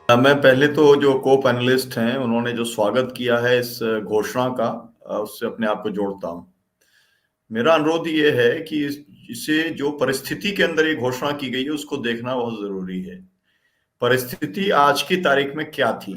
मैं पहले तो जो को पैनलिस्ट हैं उन्होंने जो स्वागत किया है इस घोषणा का, उससे अपने आप को जोड़ता हूँ। मेरा अनुरोध ये है कि इसे जो परिस्थिति के अंदर ये घोषणा की गई है उसको देखना बहुत जरूरी है। परिस्थिति आज की तारीख में क्या थी?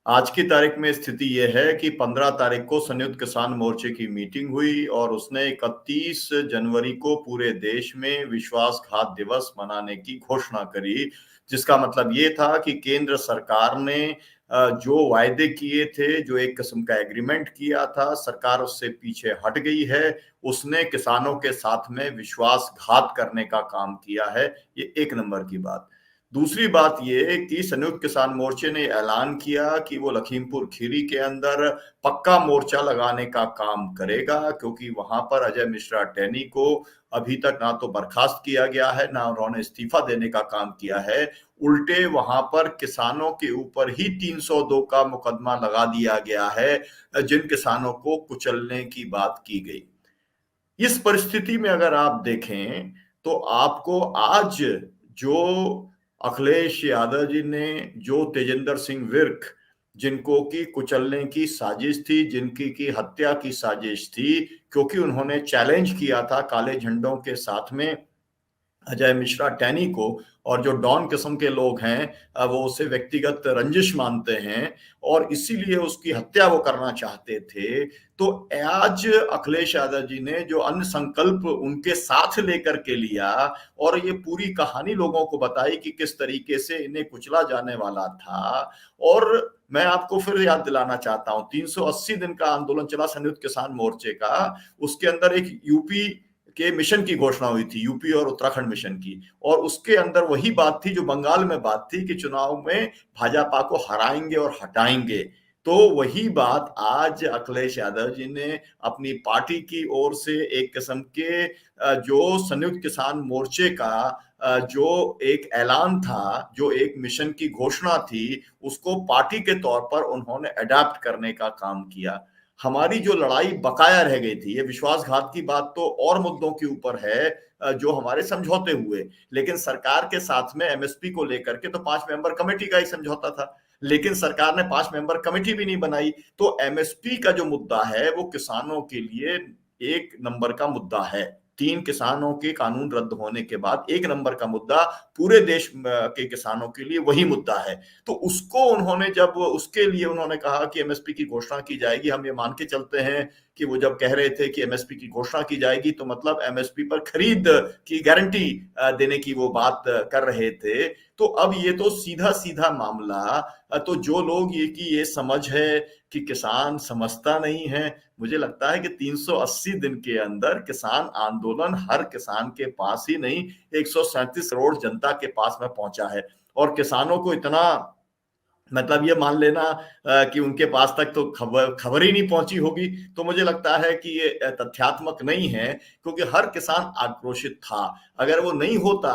आज की तारीख में स्थिति यह है कि 15 तारीख को संयुक्त किसान मोर्चे की मीटिंग हुई और उसने 31 जनवरी को पूरे देश में विश्वासघात दिवस मनाने की घोषणा करी, जिसका मतलब ये था कि केंद्र सरकार ने जो वायदे किए थे, जो एक किस्म का एग्रीमेंट किया था, सरकार उससे पीछे हट गई है। उसने किसानों के साथ में विश्वासघात करने का काम किया है। ये एक नंबर की बात। दूसरी बात ये कि संयुक्त किसान मोर्चे ने ऐलान किया कि वो लखीमपुर खीरी के अंदर पक्का मोर्चा लगाने का काम करेगा, क्योंकि वहां पर अजय मिश्रा टैनी को अभी तक ना तो बर्खास्त किया गया है, ना उन्होंने इस्तीफा देने का काम किया है। उल्टे वहां पर किसानों के ऊपर ही 302 का मुकदमा लगा दिया गया है, जिन किसानों को कुचलने की बात की गई। इस परिस्थिति में अगर आप देखें तो आपको आज जो अखिलेश यादव जी ने, जो तेजिंदर सिंह विर्क, जिनको की कुचलने की साजिश थी, जिनकी की हत्या की साजिश थी, क्योंकि उन्होंने चैलेंज किया था काले झंडों के साथ में अजय मिश्रा टैनी को, और जो डॉन किस्म के लोग हैं वो उसे व्यक्तिगत रंजिश मानते हैं और इसीलिए उसकी हत्या वो करना चाहते थे। तो आज अखिलेश यादव जी ने जो अन्य संकल्प उनके साथ लेकर के लिया और ये पूरी कहानी लोगों को बताई कि किस तरीके से इन्हें कुचला जाने वाला था। और मैं आपको फिर याद दिलाना चाहता हूं, 380 दिन का आंदोलन चला संयुक्त किसान मोर्चे का। उसके अंदर एक यूपी के मिशन की घोषणा हुई थी, यूपी और उत्तराखंड मिशन की, और उसके अंदर वही बात थी जो बंगाल में बात थी कि चुनाव में भाजपा को हराएंगे और हटाएंगे। तो वही बात आज अखिलेश यादव जी ने अपनी पार्टी की ओर से एक किस्म के जो संयुक्त किसान मोर्चे का जो एक ऐलान था, जो एक मिशन की घोषणा थी, उसको पार्टी के तौर पर उन्होंने अडॉप्ट करने का काम किया। हमारी जो लड़ाई बकाया रह गई थी, ये विश्वासघात की बात तो और मुद्दों के ऊपर है, जो हमारे समझौते हुए, लेकिन सरकार के साथ में एमएसपी को लेकर के तो 5 मेंबर कमेटी का ही समझौता था, लेकिन सरकार ने 5 मेंबर कमेटी भी नहीं बनाई। तो एमएसपी का जो मुद्दा है वो किसानों के लिए एक नंबर का मुद्दा है। 3 किसानों के कानून रद्द होने के बाद एक नंबर का मुद्दा पूरे देश के किसानों के लिए वही मुद्दा है। तो उसको उन्होंने, जब उसके लिए उन्होंने कहा कि एमएसपी की घोषणा की जाएगी, हम ये मान के चलते हैं कि वो जब कह रहे थे कि एमएसपी की घोषणा की जाएगी तो मतलब एमएसपी पर खरीद की गारंटी देने की वो बात कर रहे थे। तो अब ये तो सीधा सीधा मामला, तो जो लोग ये समझ है कि किसान समझता नहीं है, मुझे लगता है कि 380 दिन के अंदर किसान आंदोलन हर किसान के पास ही नहीं, 137 करोड़ जनता के पास में पहुंचा है। और किसानों को इतना, मतलब ये मान लेना कि उनके पास तक तो खबर ही नहीं पहुंची होगी, तो मुझे लगता है कि ये तथ्यात्मक नहीं है, क्योंकि हर किसान आक्रोशित था। अगर वो नहीं होता,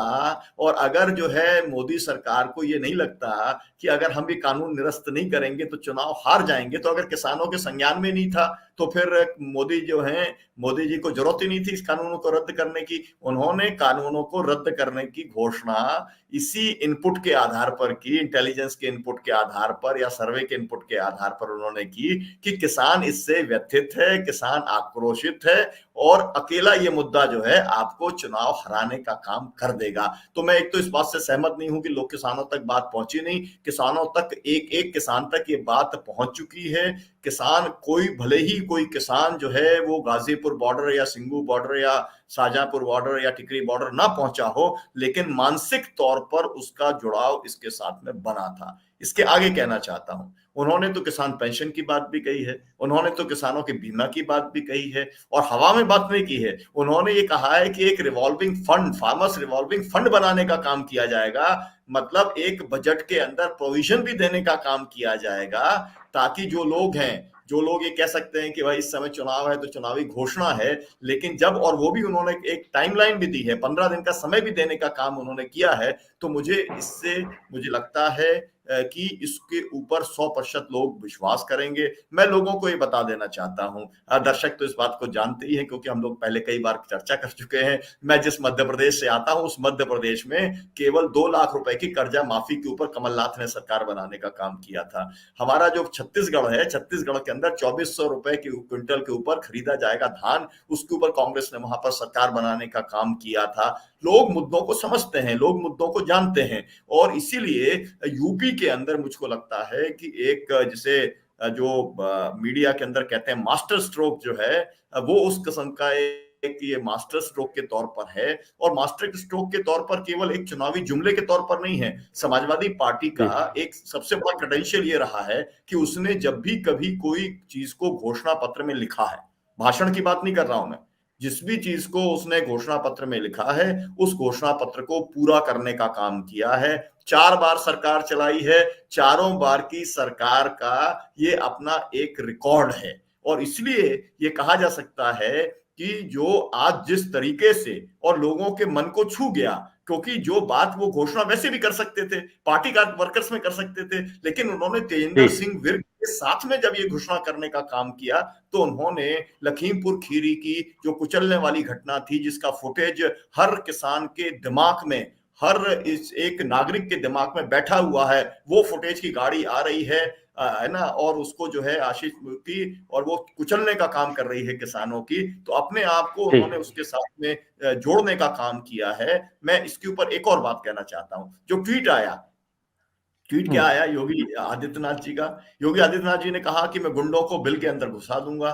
और अगर जो है मोदी सरकार को ये नहीं लगता कि अगर हम भी कानून निरस्त नहीं करेंगे तो चुनाव हार जाएंगे, तो अगर किसानों के संज्ञान में नहीं था तो फिर मोदी जो है, मोदी जी को जरूरत ही नहीं थी इस कानूनों को रद्द करने की। उन्होंने कानूनों को रद्द करने की घोषणा इसी इनपुट के आधार पर की, इंटेलिजेंस के इनपुट के आधार पर या सर्वे के इनपुट के आधार पर उन्होंने की कि किसान इससे व्यथित है, किसान आक्रोशित है, और अकेला ये मुद्दा जो है आपको चुनाव हराने का काम कर देगा। तो मैं एक तो इस बात से सहमत नहीं हूं कि लोग किसानों तक बात पहुंची नहीं, किसानों तक, एक एक किसान तक ये बात पहुंच चुकी है। किसान, कोई भले ही कोई किसान जो है वो गाजीपुर बॉर्डर या सिंगू बॉर्डर या शाहजहांपुर बॉर्डर या टिकरी बॉर्डर ना पहुंचा हो, लेकिन मानसिक तौर पर उसका जुड़ाव इसके साथ में बना था। इसके आगे कहना चाहता हूं, उन्होंने तो किसान पेंशन की बात भी कही है, उन्होंने तो किसानों के बीमा की बात भी कही है, और हवा में बात नहीं की है। उन्होंने ये कहा है कि एक revolving fund, farmers revolving fund बनाने का काम किया जाएगा, मतलब एक बजट के अंदर प्रोविजन भी देने का काम किया जाएगा, ताकि जो लोग हैं, जो लोग ये कह सकते हैं कि भाई इस समय चुनाव है तो चुनावी घोषणा है, लेकिन जब, और वो भी उन्होंने एक टाइमलाइन भी दी है, 15 दिन का समय भी देने का काम उन्होंने किया है, तो मुझे इससे, मुझे लगता है कि इसके ऊपर 100% लोग विश्वास करेंगे। मैं लोगों को ये बता देना चाहता हूँ, दर्शक तो इस बात को जानते ही हैं क्योंकि हम लोग पहले कई बार चर्चा कर चुके हैं। मैं जिस मध्य प्रदेश से आता हूँ, उस मध्य प्रदेश में केवल 2 लाख रुपए की कर्जा माफी के ऊपर कमलनाथ ने सरकार बनाने का काम किया था। हमारा जो छत्तीसगढ़ है, छत्तीसगढ़ के अंदर 2400 रुपए के क्विंटल के ऊपर खरीदा जाएगा धान, उसके ऊपर कांग्रेस ने वहां पर सरकार बनाने का काम किया था। लोग मुद्दों को समझते हैं, लोग मुद्दों को जानते हैं, और इसीलिए यूपी के अंदर मुझको लगता है कि एक जिसे जो मीडिया के अंदर कहते हैं मास्टर स्ट्रोक जो है, वो उस किस्म का एक ये मास्टर स्ट्रोक के तौर पर है। और मास्टर स्ट्रोक के तौर पर केवल एक चुनावी जुमले के तौर पर नहीं है। समाजवादी पार्टी का एक सबसे बड़ा क्रेडेंशियल ये रहा है कि उसने जब भी कभी कोई चीज को घोषणा पत्र में लिखा है, भाषण की बात नहीं कर रहा हूं मैं, जिस भी चीज को उसने घोषणा पत्र में लिखा है उस घोषणा पत्र को पूरा करने का काम किया है। 4 बार सरकार चलाई है, चारों बार की सरकार का ये अपना एक रिकॉर्ड है। और इसलिए ये कहा जा सकता है कि जो आज जिस तरीके से और लोगों के मन को छू गया, क्योंकि जो बात वो घोषणा वैसे भी कर सकते थे, पार्टी का वर्कर्स में कर सकते थे, लेकिन उन्होंने तेजिंदर सिंह विर्क के साथ में जब ये घोषणा करने का काम किया तो उन्होंने लखीमपुर खीरी की जो कुचलने वाली घटना थी, जिसका फुटेज हर किसान के दिमाग में, हर इस एक नागरिक के दिमाग में बैठा हुआ है, वो फुटेज की गाड़ी आ रही है ना, और उसको जो है आशीष की, और वो कुचलने का काम कर रही है किसानों की, तो अपने आप को उन्होंने उसके साथ में जोड़ने का काम किया है। मैं इसके ऊपर एक और बात कहना चाहता हूं। जो ट्वीट क्या आया योगी आदित्यनाथ जी का? योगी आदित्यनाथ जी ने कहा कि मैं गुंडों को बिल के अंदर घुसा दूंगा।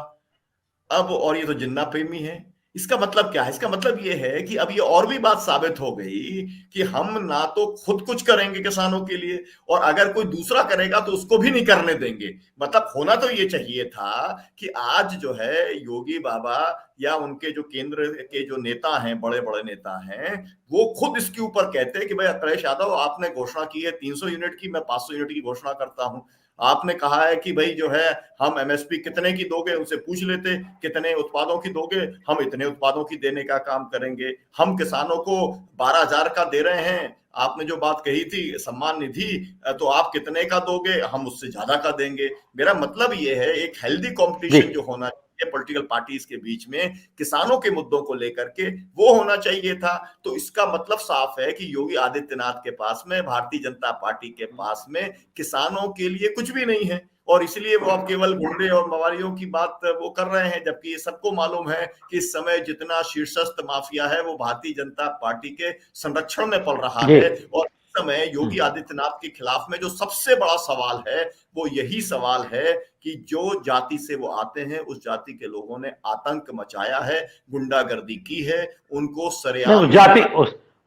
अब और ये तो जिन्ना प्रेमी है। इसका मतलब क्या है? इसका मतलब ये है कि अब ये और भी बात साबित हो गई कि हम ना तो खुद कुछ करेंगे किसानों के लिए, और अगर कोई दूसरा करेगा तो उसको भी नहीं करने देंगे। मतलब होना तो ये चाहिए था कि आज जो है योगी बाबा या उनके जो केंद्र के जो नेता हैं, बड़े बड़े नेता हैं, वो खुद इसके ऊपर कहते हैं कि भाई अखिलेश यादव, आपने घोषणा की है 300 यूनिट की, मैं 500 यूनिट की घोषणा करता हूं। आपने कहा है कि भाई जो है हम एमएसपी कितने की दोगे, उनसे पूछ लेते, कितने उत्पादों की दोगे, हम इतने उत्पादों की देने का काम करेंगे। हम किसानों को 12,000 का दे रहे हैं, आपने जो बात कही थी सम्मान निधि, तो आप कितने का दोगे, हम उससे ज्यादा का देंगे। मेरा मतलब ये है एक हेल्दी कंपटीशन जो होना पॉलिटिकल पार्टीज के बीच में किसानों के मुद्दों को लेकर के, वो होना चाहिए था। तो इसका मतलब साफ है कि योगी आदित्यनाथ के पास में, भारतीय जनता पार्टी के पास में किसानों के लिए कुछ भी नहीं है, और इसलिए वो अब केवल गुंडे और मवालियों की बात वो कर रहे हैं, जबकि ये सबको मालूम है कि इस समय जितना शीर्षस्थ माफिया है वो भारतीय जनता पार्टी के संरक्षण में पल रहा है। और समय योगी आदित्यनाथ के खिलाफ में जो सबसे बड़ा सवाल है वो यही सवाल है कि जो जाति से वो आते हैं उस जाति के लोगों ने आतंक मचाया है, गुंडागर्दी की है, उनको सरेआम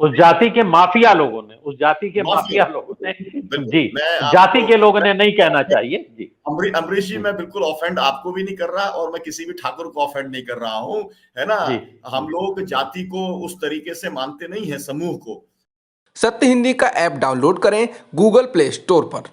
उस जाति के माफिया लोगों ने, उस जाति के माफिया लोगों ने, जी, जाति के लोगों ने नहीं कहना चाहिए। जी अमरीश जी, मैं बिल्कुल ऑफेंड आपको भी नहीं कर रहा और मैं किसी भी ठाकुर को ऑफेंड नहीं कर रहा हूं, है ना। हम लोग जाति को उस तरीके से मानते नहीं है, समूह को। सत्य हिंदी का ऐप डाउनलोड करें गूगल प्ले स्टोर पर।